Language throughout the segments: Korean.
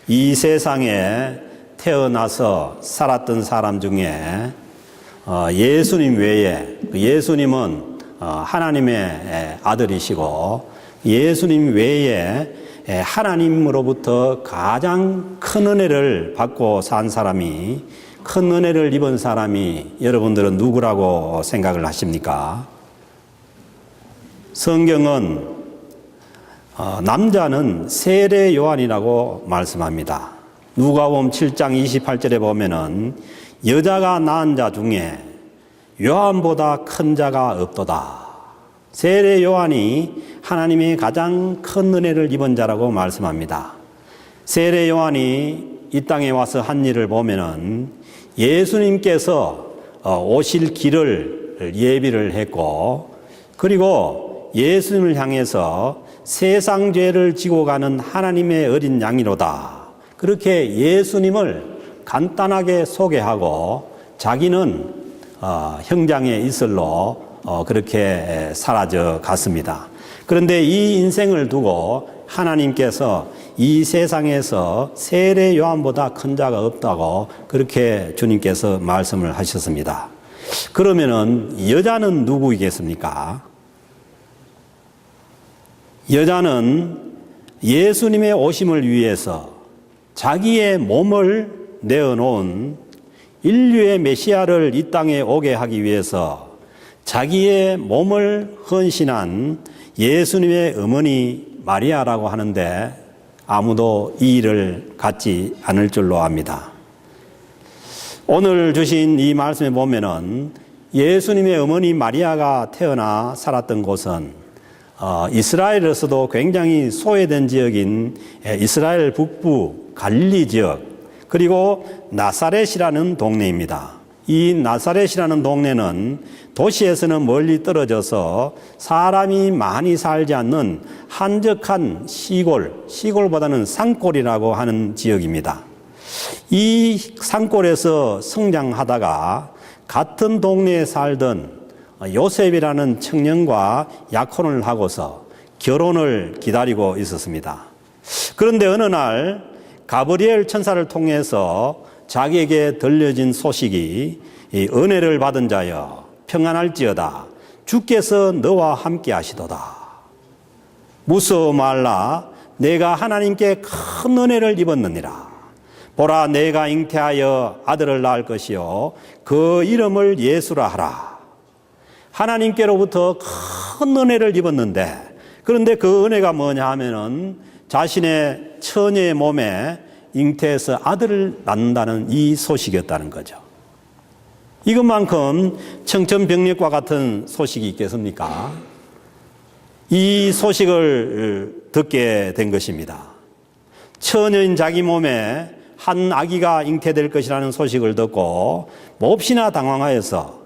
이 세상에 태어나서 살았던 사람 중에 예수님 외에, 예수님은 하나님의 아들이시고 예수님 외에 하나님으로부터 가장 큰 은혜를 받고 산 사람이, 큰 은혜를 입은 사람이 여러분들은 누구라고 생각을 하십니까? 성경은 남자는 세례 요한이라고 말씀합니다. 누가복음 7장 28절에 보면은 여자가 낳은 자 중에 요한보다 큰 자가 없도다. 세례 요한이 하나님의 가장 큰 은혜를 입은 자라고 말씀합니다. 세례 요한이 이 땅에 와서 한 일을 보면은 예수님께서 오실 길을 예비를 했고, 그리고 예수님을 향해서 세상 죄를 지고 가는 하나님의 어린 양이로다. 그렇게 예수님을 간단하게 소개하고 자기는 형장의 이슬로 그렇게 사라져 갔습니다. 그런데 이 인생을 두고 하나님께서 이 세상에서 세례 요한보다 큰 자가 없다고 그렇게 주님께서 말씀을 하셨습니다. 그러면은 여자는 누구이겠습니까? 여자는 예수님의 오심을 위해서 자기의 몸을 내어놓은 인류의 메시아를 이 땅에 오게 하기 위해서 자기의 몸을 헌신한 예수님의 어머니 마리아라고 하는데 아무도 이 일을 갖지 않을 줄로 압니다. 오늘 주신 이 말씀에 보면은 예수님의 어머니 마리아가 태어나 살았던 곳은 이스라엘에서도 굉장히 소외된 지역인 이스라엘 북부 갈릴리 지역, 그리고 나사렛이라는 동네입니다. 이 나사렛이라는 동네는 도시에서는 멀리 떨어져서 사람이 많이 살지 않는 한적한 시골보다는 산골이라고 하는 지역입니다. 이 산골에서 성장하다가 같은 동네에 살던 요셉이라는 청년과 약혼을 하고서 결혼을 기다리고 있었습니다. 그런데 어느 날 가브리엘 천사를 통해서 자기에게 들려진 소식이, 은혜를 받은 자여 평안할지어다, 주께서 너와 함께 하시도다. 무서워 말라, 내가 하나님께 큰 은혜를 입었느니라. 보라, 내가 잉태하여 아들을 낳을 것이요 그 이름을 예수라 하라. 하나님께로부터 큰 은혜를 입었는데, 그런데 그 은혜가 뭐냐 하면은 자신의 처녀의 몸에 잉태해서 아들을 낳는다는 이 소식이었다는 거죠. 이것만큼 청천벽력과 같은 소식이 있겠습니까? 이 소식을 듣게 된 것입니다. 처녀인 자기 몸에 한 아기가 잉태될 것이라는 소식을 듣고 몹시나 당황하여서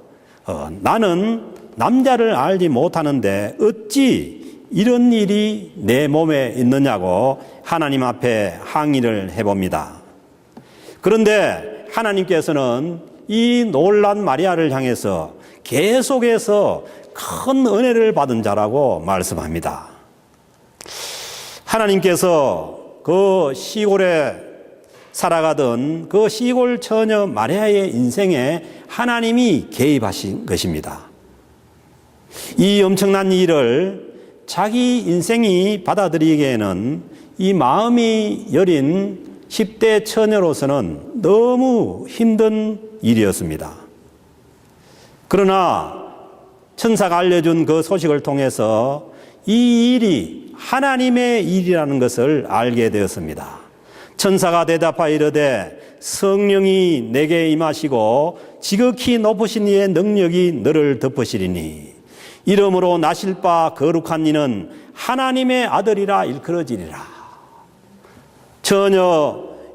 나는 남자를 알지 못하는데 어찌 이런 일이 내 몸에 있느냐고 하나님 앞에 항의를 해봅니다. 그런데 하나님께서는 이 놀란 마리아를 향해서 계속해서 큰 은혜를 받은 자라고 말씀합니다. 하나님께서 그 시골에 살아가던 그 시골 처녀 마리아의 인생에 하나님이 개입하신 것입니다. 이 엄청난 일을 자기 인생이 받아들이기에는 이 마음이 여린 10대 처녀로서는 너무 힘든 일이었습니다. 그러나 천사가 알려준 그 소식을 통해서 이 일이 하나님의 일이라는 것을 알게 되었습니다. 천사가 대답하여 이르되 성령이 내게 임하시고 지극히 높으신 이의 능력이 너를 덮으시리니 이러므로 나실 바 거룩한 이는 하나님의 아들이라 일컬어지리라.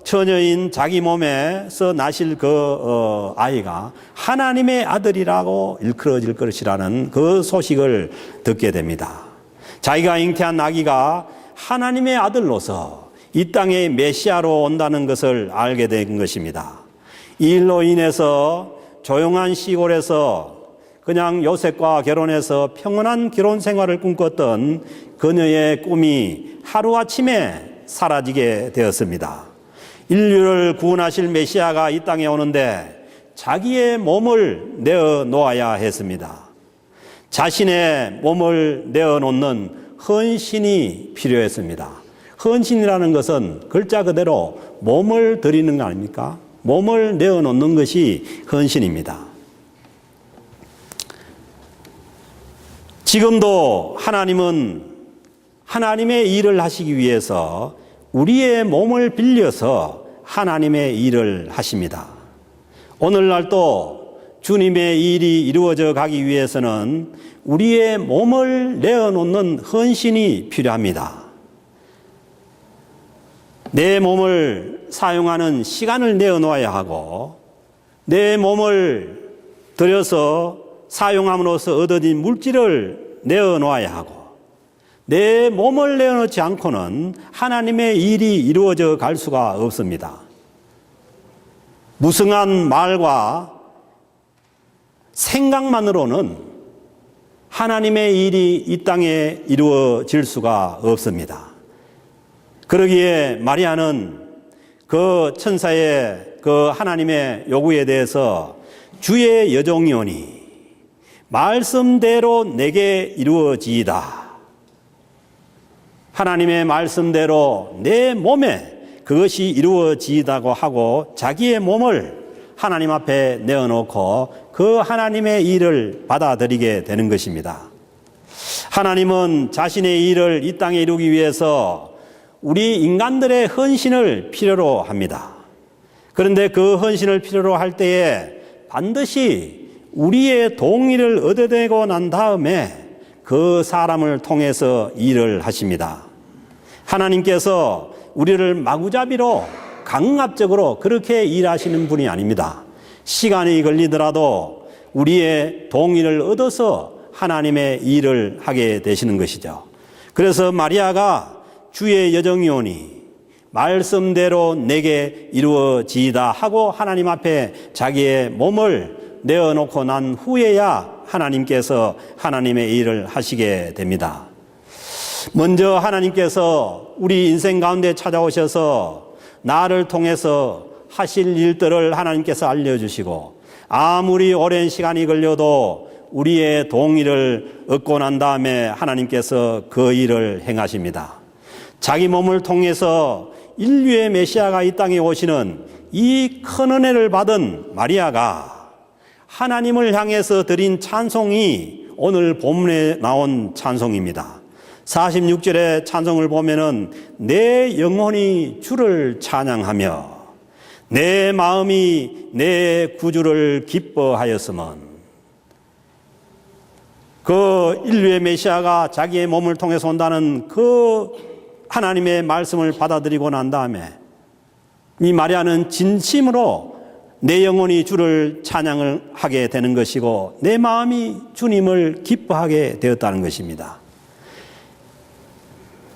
처녀인 자기 몸에서 나실 그 아이가 하나님의 아들이라고 일컬어질 것이라는 그 소식을 듣게 됩니다. 자기가 잉태한 아기가 하나님의 아들로서 이 땅에 메시아로 온다는 것을 알게 된 것입니다. 이 일로 인해서 조용한 시골에서 그냥 요셉과 결혼해서 평온한 결혼 생활을 꿈꿨던 그녀의 꿈이 하루아침에 사라지게 되었습니다. 인류를 구원하실 메시아가 이 땅에 오는데 자기의 몸을 내어놓아야 했습니다. 자신의 몸을 내어놓는 헌신이 필요했습니다. 헌신이라는 것은 글자 그대로 몸을 드리는 거 아닙니까? 몸을 내어놓는 것이 헌신입니다. 지금도 하나님은 하나님의 일을 하시기 위해서 우리의 몸을 빌려서 하나님의 일을 하십니다. 오늘날도 주님의 일이 이루어져 가기 위해서는 우리의 몸을 내어놓는 헌신이 필요합니다. 내 몸을 사용하는 시간을 내어놓아야 하고 내 몸을 들여서 사용함으로써 얻어진 물질을 내어놓아야 하고 내 몸을 내어놓지 않고는 하나님의 일이 이루어져 갈 수가 없습니다. 무성한 말과 생각만으로는 하나님의 일이 이 땅에 이루어질 수가 없습니다. 그러기에 마리아는 그 천사의 그 하나님의 요구에 대해서 주의 여종이오니 말씀대로 내게 이루어지이다. 하나님의 말씀대로 내 몸에 그것이 이루어지다고 하고 자기의 몸을 하나님 앞에 내어놓고 그 하나님의 일을 받아들이게 되는 것입니다. 하나님은 자신의 일을 이 땅에 이루기 위해서 우리 인간들의 헌신을 필요로 합니다. 그런데 그 헌신을 필요로 할 때에 반드시 우리의 동의를 얻어내고 난 다음에 그 사람을 통해서 일을 하십니다. 하나님께서 우리를 마구잡이로 강압적으로 그렇게 일하시는 분이 아닙니다. 시간이 걸리더라도 우리의 동의를 얻어서 하나님의 일을 하게 되시는 것이죠. 그래서 마리아가 주의 여종이오니 말씀대로 내게 이루어지이다 하고 하나님 앞에 자기의 몸을 내어놓고 난 후에야 하나님께서 하나님의 일을 하시게 됩니다. 먼저 하나님께서 우리 인생 가운데 찾아오셔서 나를 통해서 하실 일들을 하나님께서 알려주시고 아무리 오랜 시간이 걸려도 우리의 동의를 얻고 난 다음에 하나님께서 그 일을 행하십니다. 자기 몸을 통해서 인류의 메시아가 이 땅에 오시는 이 큰 은혜를 받은 마리아가 하나님을 향해서 드린 찬송이 오늘 본문에 나온 찬송입니다. 46절의 찬송을 보면은 내 영혼이 주를 찬양하며 내 마음이 내 구주를 기뻐하였으면 그 인류의 메시아가 자기의 몸을 통해서 온다는 그 하나님의 말씀을 받아들이고 난 다음에 이 마리아는 진심으로 내 영혼이 주를 찬양을 하게 되는 것이고 내 마음이 주님을 기뻐하게 되었다는 것입니다.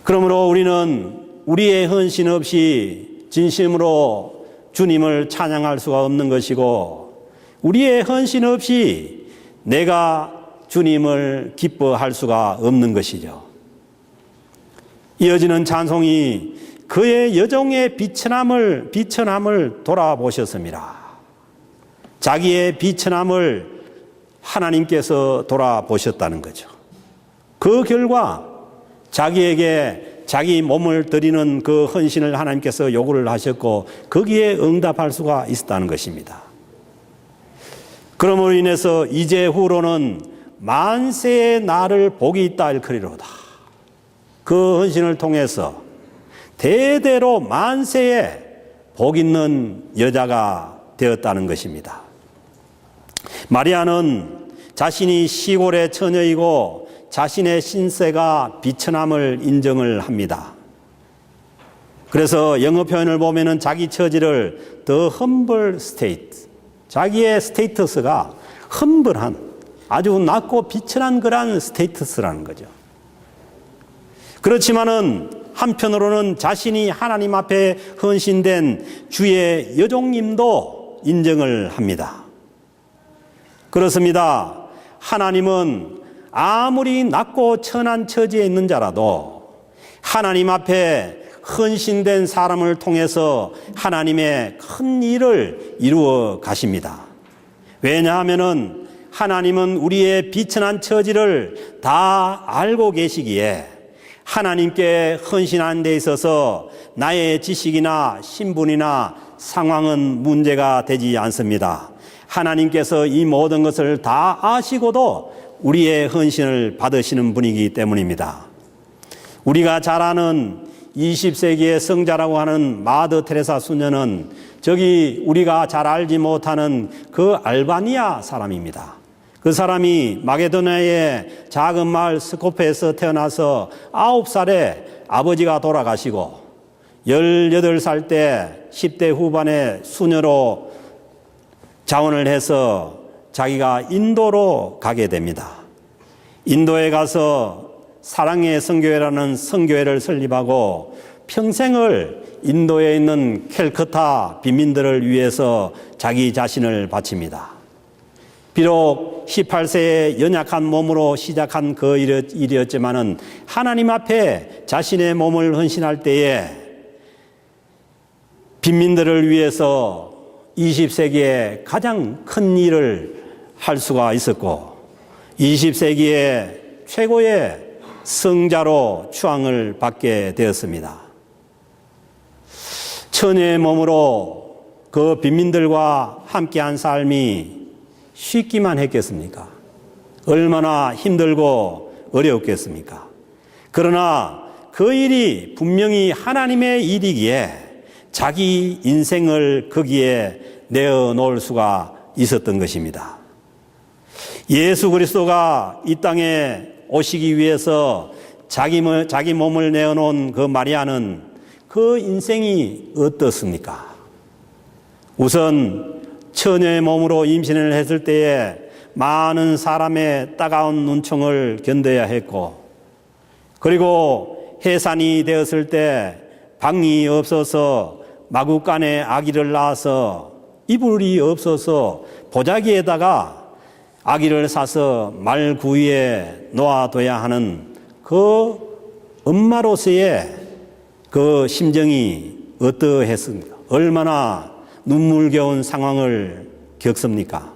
그러므로 우리는 우리의 헌신 없이 진심으로 주님을 찬양할 수가 없는 것이고 우리의 헌신 없이 내가 주님을 기뻐할 수가 없는 것이죠. 이어지는 찬송이 그의 여종의 비천함을 돌아보셨습니다. 자기의 비천함을 하나님께서 돌아보셨다는 거죠. 그 결과 자기에게 자기 몸을 드리는 그 헌신을 하나님께서 요구를 하셨고 거기에 응답할 수가 있었다는 것입니다. 그러므로 인해서 이제후로는 만세의 나를 복이 있다 일컬이로다. 그 헌신을 통해서 대대로 만세에 복 있는 여자가 되었다는 것입니다. 마리아는 자신이 시골의 처녀이고 자신의 신세가 비천함을 인정을 합니다. 그래서 영어 표현을 보면은 자기 처지를 the humble state, 자기의 스테이터스가 험블한 아주 낮고 비천한 그러한 스테이터스라는 거죠. 그렇지만은 한편으로는 자신이 하나님 앞에 헌신된 주의 여종님도 인정을 합니다. 그렇습니다. 하나님은 아무리 낮고 천한 처지에 있는 자라도 하나님 앞에 헌신된 사람을 통해서 하나님의 큰 일을 이루어 가십니다. 왜냐하면은 하나님은 우리의 비천한 처지를 다 알고 계시기에 하나님께 헌신하는 데 있어서 나의 지식이나 신분이나 상황은 문제가 되지 않습니다. 하나님께서 이 모든 것을 다 아시고도 우리의 헌신을 받으시는 분이기 때문입니다. 우리가 잘 아는 20세기의 성자라고 하는 마더 테레사 수녀는 저기 우리가 잘 알지 못하는 그 알바니아 사람입니다. 그 사람이 마게도냐의 작은 마을 스코페에서 태어나서 9살에 아버지가 돌아가시고 18살 때 10대 후반에 수녀로 자원을 해서 자기가 인도로 가게 됩니다. 인도에 가서 사랑의 성교회라는 성교회를 설립하고 평생을 인도에 있는 캘커타 빈민들을 위해서 자기 자신을 바칩니다. 비록 18세의 연약한 몸으로 시작한 그 일이었지만은 하나님 앞에 자신의 몸을 헌신할 때에 빈민들을 위해서 20세기에 가장 큰 일을 할 수가 있었고 20세기의 최고의 성자로 추앙을 받게 되었습니다. 처녀의 몸으로 그 빈민들과 함께한 삶이 쉽기만 했겠습니까? 얼마나 힘들고 어려웠겠습니까? 그러나 그 일이 분명히 하나님의 일이기에 자기 인생을 거기에 내어놓을 수가 있었던 것입니다. 예수 그리스도가 이 땅에 오시기 위해서 자기 몸을 내어놓은 그 마리아는 그 인생이 어떻습니까? 우선 처녀의 몸으로 임신을 했을 때에 많은 사람의 따가운 눈총을 견뎌야 했고, 그리고 해산이 되었을 때 방이 없어서 마구간에 아기를 낳아서 이불이 없어서 보자기에다가 아기를 사서 말 구유에 놓아둬야 하는 그 엄마로서의 그 심정이 어떠했습니까? 얼마나 눈물겨운 상황을 겪습니까?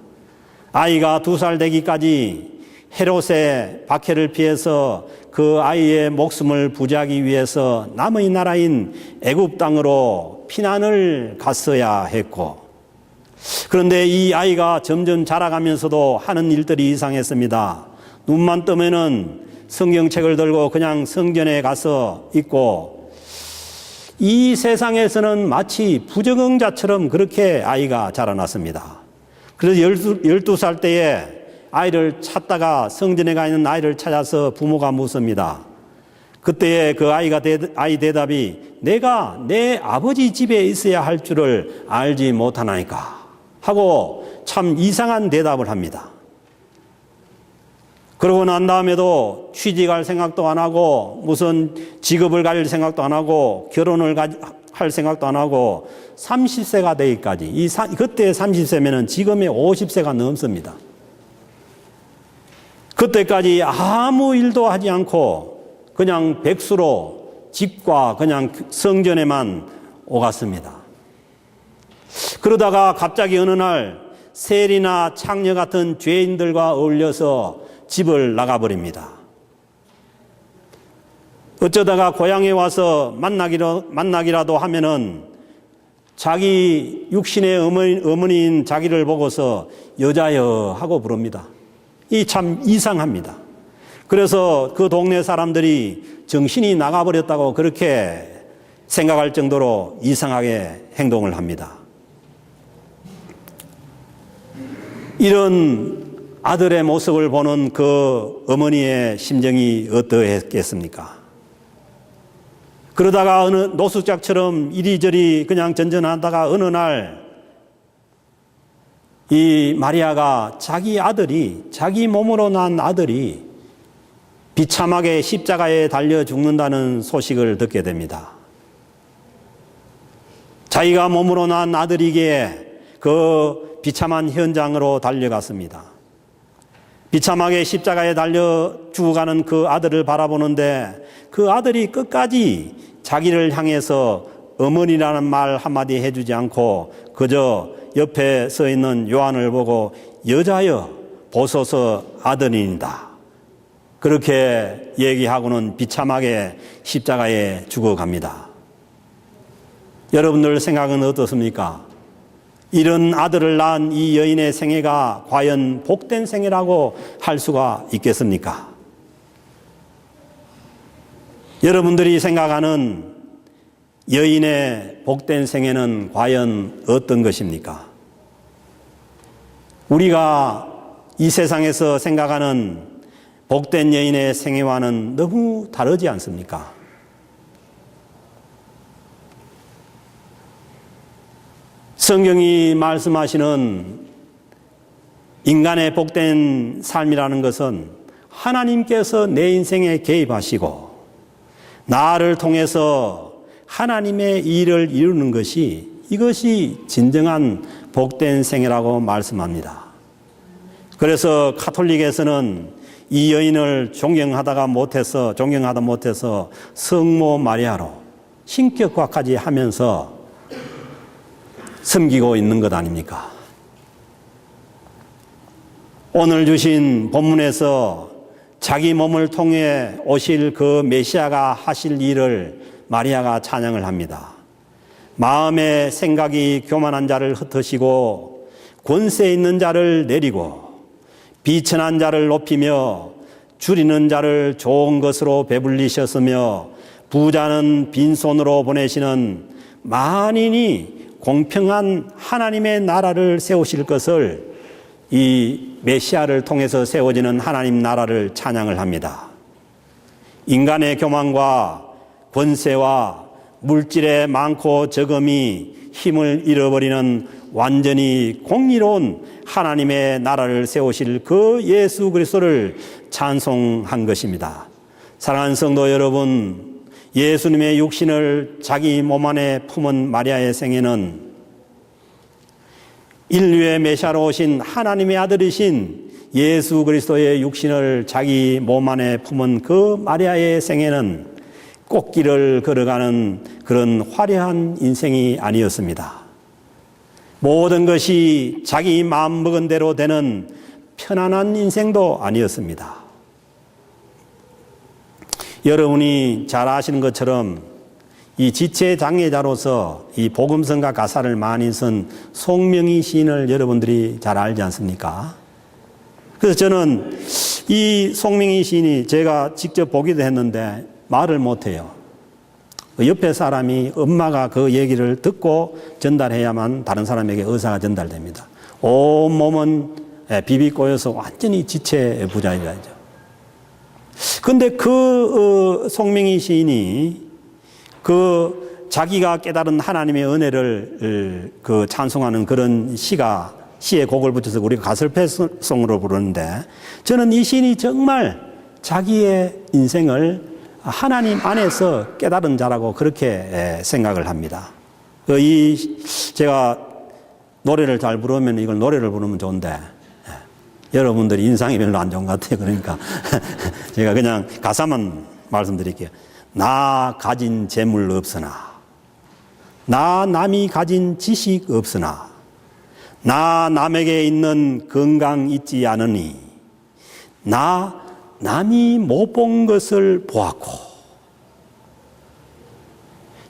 아이가 2살 되기까지 헤롯의 박해를 피해서 그 아이의 목숨을 부지하기 위해서 남의 나라인 애굽 땅으로 피난을 갔어야 했고, 그런데 이 아이가 점점 자라가면서도 하는 일들이 이상했습니다. 눈만 뜨면은 성경책을 들고 그냥 성전에 가서 있고, 이 세상에서는 마치 부적응자처럼 그렇게 아이가 자라났습니다. 그래서 12살 때에 아이를 찾다가 성전에 가 있는 아이를 찾아서 부모가 묻습니다. 그때에 그 아이 대답이 내가 내 아버지 집에 있어야 할 줄을 알지 못하나이까 하고 참 이상한 대답을 합니다. 그러고 난 다음에도 취직할 생각도 안 하고 무슨 직업을 가질 생각도 안 하고 결혼을 할 생각도 안 하고 30세가 되기까지 그때 30세면은 지금의 50세가 넘습니다. 그때까지 아무 일도 하지 않고 그냥 백수로 집과 그냥 성전에만 오갔습니다. 그러다가 갑자기 어느 날 세리나 창녀 같은 죄인들과 어울려서 집을 나가버립니다. 어쩌다가 고향에 와서 만나기라도 하면은 자기 육신의 어머니인 자기를 보고서 여자여 하고 부릅니다. 이 참 이상합니다. 그래서 그 동네 사람들이 정신이 나가버렸다고 그렇게 생각할 정도로 이상하게 행동을 합니다. 이런 아들의 모습을 보는 그 어머니의 심정이 어떠했겠습니까? 그러다가 어느 노숙자처럼 이리저리 그냥 전전하다가 어느 날 이 마리아가 자기 몸으로 난 아들이 비참하게 십자가에 달려 죽는다는 소식을 듣게 됩니다. 자기가 몸으로 난 아들이기에 그 비참한 현장으로 달려갔습니다. 비참하게 십자가에 달려 죽어가는 그 아들을 바라보는데 그 아들이 끝까지 자기를 향해서 어머니라는 말 한마디 해주지 않고 그저 옆에 서 있는 요한을 보고 여자여 보소서 아들이니다. 그렇게 얘기하고는 비참하게 십자가에 죽어갑니다. 여러분들 생각은 어떻습니까? 이런 아들을 낳은 이 여인의 생애가 과연 복된 생애라고 할 수가 있겠습니까? 여러분들이 생각하는 여인의 복된 생애는 과연 어떤 것입니까? 우리가 이 세상에서 생각하는 복된 여인의 생애와는 너무 다르지 않습니까? 성경이 말씀하시는 인간의 복된 삶이라는 것은 하나님께서 내 인생에 개입하시고 나를 통해서 하나님의 일을 이루는 것이 이것이 진정한 복된 생애라고 말씀합니다. 그래서 가톨릭에서는 이 여인을 존경하다 못해서 성모 마리아로 신격화까지 하면서 섬기고 있는 것 아닙니까? 오늘 주신 본문에서 자기 몸을 통해 오실 그 메시아가 하실 일을 마리아가 찬양을 합니다. 마음의 생각이 교만한 자를 흩으시고 권세 있는 자를 내리고 비천한 자를 높이며 줄이는 자를 좋은 것으로 배불리셨으며 부자는 빈손으로 보내시는 만인이 공평한 하나님의 나라를 세우실 것을 이 메시아를 통해서 세워지는 하나님 나라를 찬양을 합니다. 인간의 교만과 권세와 물질의 많고 적음이 힘을 잃어버리는 완전히 공의로운 하나님의 나라를 세우실 그 예수 그리스도를 찬송한 것입니다. 사랑하는 성도 여러분, 예수님의 육신을 자기 몸 안에 품은 마리아의 생애는 인류의 메시아로 오신 하나님의 아들이신 예수 그리스도의 육신을 자기 몸 안에 품은 그 마리아의 생애는 꽃길을 걸어가는 그런 화려한 인생이 아니었습니다. 모든 것이 자기 마음먹은 대로 되는 편안한 인생도 아니었습니다. 여러분이 잘 아시는 것처럼 이 지체장애자로서 이 복음성가 가사를 많이 쓴 송명희 시인을 여러분들이 잘 알지 않습니까? 그래서 저는 이 송명희 시인이 제가 직접 보기도 했는데 말을 못해요. 옆에 사람이 엄마가 그 얘기를 듣고 전달해야만 다른 사람에게 의사가 전달됩니다. 온 몸은 비비 꼬여서 완전히 지체 부자이죠. 근데 그 송명희 시인이 그 자기가 깨달은 하나님의 은혜를 그 찬송하는 그런 시에 곡을 붙여서 우리가 가슬페송으로 부르는데 저는 이 시인이 정말 자기의 인생을 하나님 안에서 깨달은 자라고 그렇게 생각을 합니다. 제가 노래를 잘 부르면 이걸 노래를 부르면 좋은데 여러분들이 인상이 별로 안 좋은 것 같아요. 그러니까 제가 그냥 가사만 말씀드릴게요. 나 가진 재물 없으나 나 남이 가진 지식 없으나 나 남에게 있는 건강 있지 않으니 나 남이 못 본 것을 보았고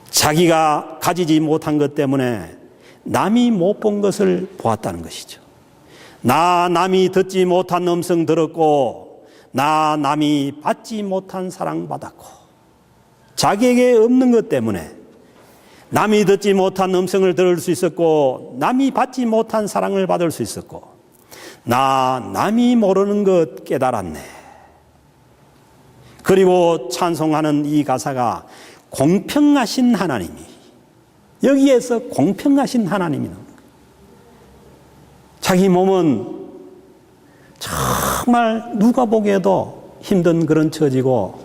자기가 가지지 못한 것 때문에 남이 못 본 것을 보았다는 것이죠. 나 남이 듣지 못한 음성 들었고 나 남이 받지 못한 사랑 받았고 자기에게 없는 것 때문에 남이 듣지 못한 음성을 들을 수 있었고 남이 받지 못한 사랑을 받을 수 있었고 남이 모르는 것 깨달았네. 그리고 찬송하는 이 가사가 공평하신 하나님이 여기에서 공평하신 하나님이 나옵니다. 자기 몸은 정말 누가 보기에도 힘든 그런 처지고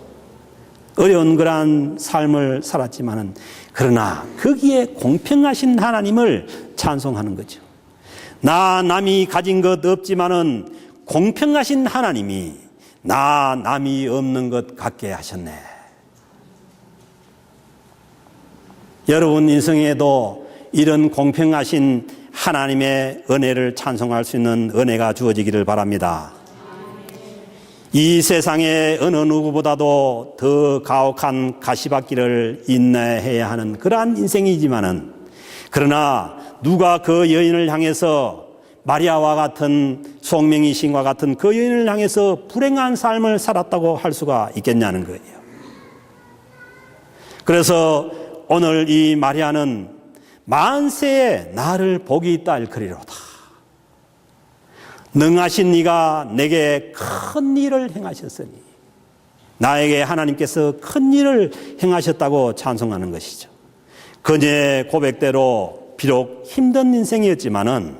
어려운 그러한 삶을 살았지만은 그러나 거기에 공평하신 하나님을 찬송하는 거죠. 남이 가진 것 없지만은 공평하신 하나님이 남이 없는 것 같게 하셨네. 여러분 인생에도 이런 공평하신 하나님의 은혜를 찬송할 수 있는 은혜가 주어지기를 바랍니다. 이 세상의 어느 누구보다도 더 가혹한 가시밭길을 인내해야 하는 그러한 인생이지만은, 그러나 누가 그 여인을 향해서 마리아와 같은 송명이 신과 같은 그 여인을 향해서 불행한 삶을 살았다고 할 수가 있겠냐는 거예요. 그래서 오늘 이 마리아는 만세에 나를 복이 있다 일컬이로다. 능하신 네가 내게 큰 일을 행하셨으니, 나에게 하나님께서 큰 일을 행하셨다고 찬송하는 것이죠. 그녀의 고백대로 비록 힘든 인생이었지만은,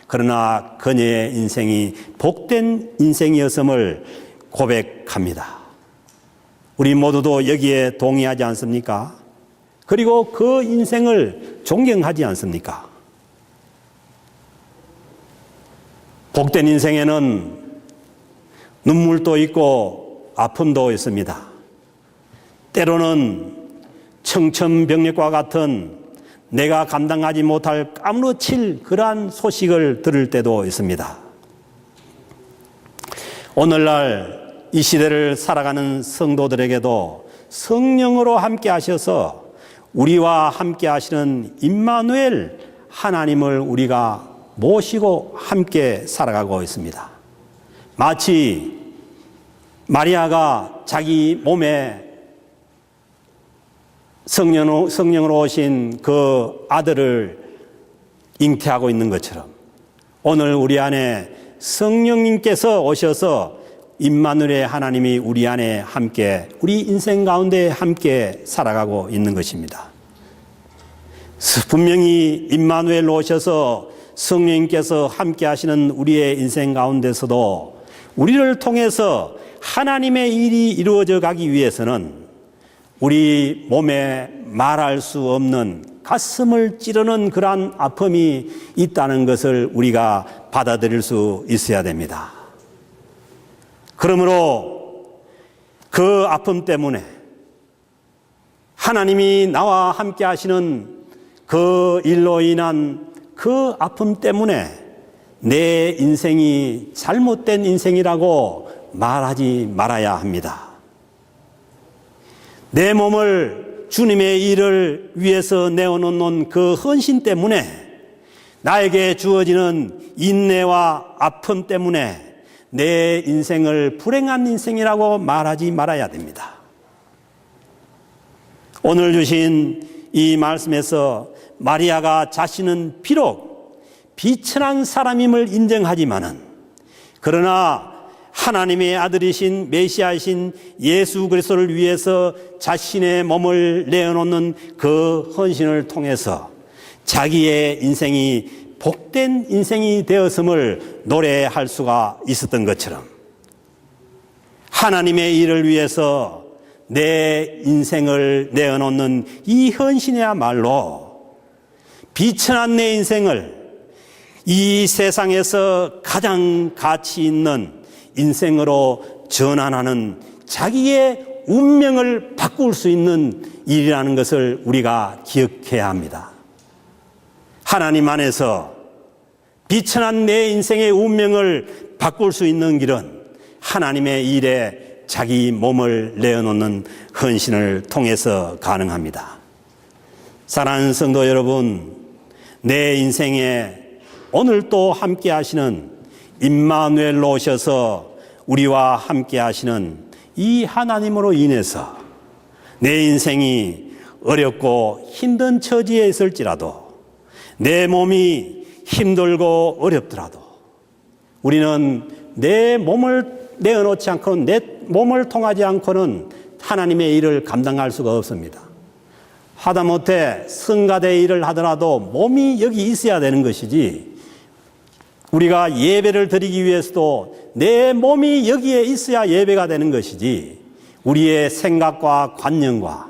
그러나 그녀의 인생이 복된 인생이었음을 고백합니다. 우리 모두도 여기에 동의하지 않습니까? 그리고 그 인생을 존경하지 않습니까? 복된 인생에는 눈물도 있고 아픔도 있습니다. 때로는 청천벽력과 같은 내가 감당하지 못할 까무러칠 그러한 소식을 들을 때도 있습니다. 오늘날 이 시대를 살아가는 성도들에게도 성령으로 함께 하셔서 우리와 함께 하시는 임마누엘 하나님을 우리가 모시고 함께 살아가고 있습니다. 마치 마리아가 자기 몸에 성령으로 오신 그 아들을 잉태하고 있는 것처럼, 오늘 우리 안에 성령님께서 오셔서 임마누엘의 하나님이 우리 안에 함께, 우리 인생 가운데 함께 살아가고 있는 것입니다. 분명히 임마누엘로 오셔서 성령님께서 함께 하시는 우리의 인생 가운데서도 우리를 통해서 하나님의 일이 이루어져 가기 위해서는 우리 몸에 말할 수 없는 가슴을 찌르는 그러한 아픔이 있다는 것을 우리가 받아들일 수 있어야 됩니다. 그러므로 그 아픔 때문에 하나님이 나와 함께 하시는 그 일로 인한 그 아픔 때문에 내 인생이 잘못된 인생이라고 말하지 말아야 합니다. 내 몸을 주님의 일을 위해서 내어놓는 그 헌신 때문에, 나에게 주어지는 인내와 아픔 때문에 내 인생을 불행한 인생이라고 말하지 말아야 됩니다. 오늘 주신 이 말씀에서 마리아가 자신은 비록 비천한 사람임을 인정하지만은, 그러나 하나님의 아들이신 메시아이신 예수 그리스도를 위해서 자신의 몸을 내어놓는 그 헌신을 통해서 자기의 인생이 복된 인생이 되었음을 노래할 수가 있었던 것처럼, 하나님의 일을 위해서 내 인생을 내어놓는 이 헌신이야말로 비천한 내 인생을 이 세상에서 가장 가치 있는 인생으로 전환하는, 자기의 운명을 바꿀 수 있는 일이라는 것을 우리가 기억해야 합니다. 하나님 안에서 비천한 내 인생의 운명을 바꿀 수 있는 길은 하나님의 일에 자기 몸을 내어놓는 헌신을 통해서 가능합니다. 사랑하는 성도 여러분, 내 인생에 오늘 또 함께 하시는 임마누엘로 오셔서 우리와 함께 하시는 이 하나님으로 인해서 내 인생이 어렵고 힘든 처지에 있을지라도, 내 몸이 힘들고 어렵더라도 우리는 내 몸을 내어놓지 않고는, 내 몸을 통하지 않고는 하나님의 일을 감당할 수가 없습니다. 하다못해 성가대 일을 하더라도 몸이 여기 있어야 되는 것이지, 우리가 예배를 드리기 위해서도 내 몸이 여기에 있어야 예배가 되는 것이지, 우리의 생각과 관념과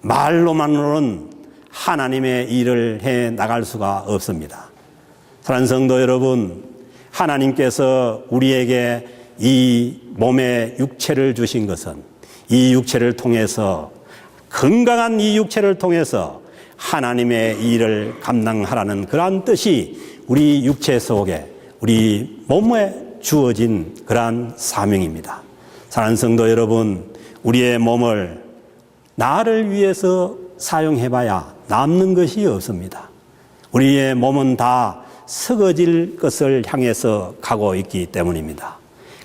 말로만으로는 하나님의 일을 해 나갈 수가 없습니다. 사랑하는 성도 여러분, 하나님께서 우리에게 이 몸의 육체를 주신 것은, 이 육체를 통해서, 건강한 이 육체를 통해서 하나님의 일을 감당하라는 그러한 뜻이 우리 육체 속에, 우리 몸에 주어진 그러한 사명입니다. 사랑하는 성도 여러분, 우리의 몸을 나를 위해서 사용해봐야 남는 것이 없습니다. 우리의 몸은 다 썩어질 것을 향해서 가고 있기 때문입니다.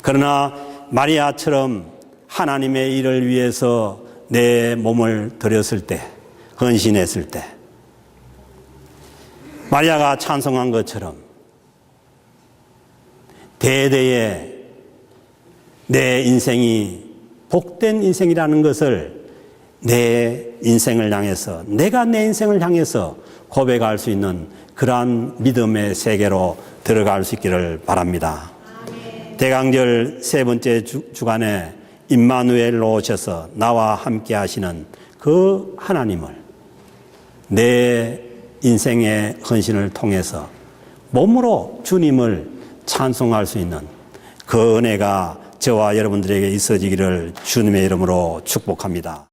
그러나 마리아처럼 하나님의 일을 위해서 내 몸을 드렸을 때, 헌신했을 때, 마리아가 찬송한 것처럼 대대에 내 인생이 복된 인생이라는 것을 내 인생을 향해서, 내가 내 인생을 향해서 고백할 수 있는 그러한 믿음의 세계로 들어갈 수 있기를 바랍니다. 대강절 세 번째 주간에 임마누엘로 오셔서 나와 함께 하시는 그 하나님을 내 인생의 헌신을 통해서 몸으로 주님을 찬송할 수 있는 그 은혜가 저와 여러분들에게 있어지기를 주님의 이름으로 축복합니다.